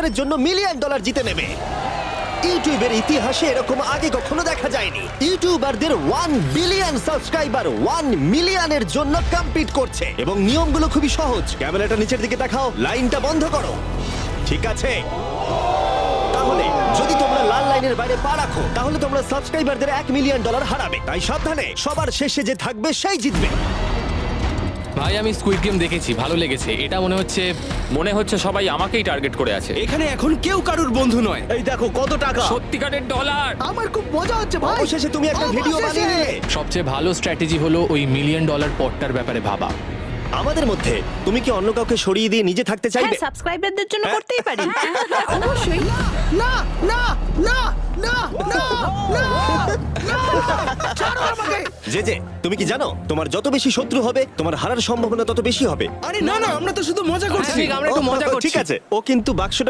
সাবস্ক্রাইবারের জন্য $1,000,000 জিতে নেবে। ইউটিউবের ইতিহাসে এরকম আগে কখনো দেখা যায়নি। ইউটিউবারদের 1 বিলিয়ন সাবস্ক্রাইবার 1 মিলিয়নের জন্য কম্পিট করছে এবং নিয়মগুলো খুবই সহজ। ক্যামেরাটা নিচের দিকে দেখাও, লাইনটা বন্ধ করো। ঠিক আছে, তাহলে যদি তোমরা লাল লাইনের বাইরে পা রাখো তাহলে তোমরা সাবস্ক্রাইবারদের $1 মিলিয়ন হারাবে। তাই সাবধানে, সবার শেষে যে থাকবে সেই জিতবে। ভাই আমি স্কুইড গেম দেখেছি, ভালো লেগেছে। এটা মনে হচ্ছে সবাই আমাকেই টার্গেট করে আছে। এখানে এখন কেউ কারুর বন্ধু নয়। এই দেখো কত টাকা। সত্যিকারের ডলার। আমার খুব মজা হচ্ছে ভাই। অবশেষে তুমি একটা ভিডিও বানিয়ে নিলে। সবচেয়ে ভালো স্ট্র্যাটেজি হলো ওই $1 মিলিয়ন পটটার ব্যাপারে ভাবা। আমাদের মধ্যে তুমি কি অন্য কাউকে সরিয়ে দিয়ে নিজে থাকতে চাইবে? হ্যাঁ, সাবস্ক্রাইবারদের জন্য করতেই পারি। অবশ্যই। না না না না না না না, ছাড়ো আমাকে। যে তুমি কি জানো তোমার যত বেশি শত্রু হবে তোমার হারার সম্ভাবনা তত বেশি হবে। আরে না না, আমরা তো শুধু মজা করছি। ঠিক, আমরা একটু মজা ও, করছি। ঠিক আছে, ও কিন্তু বাক্সটার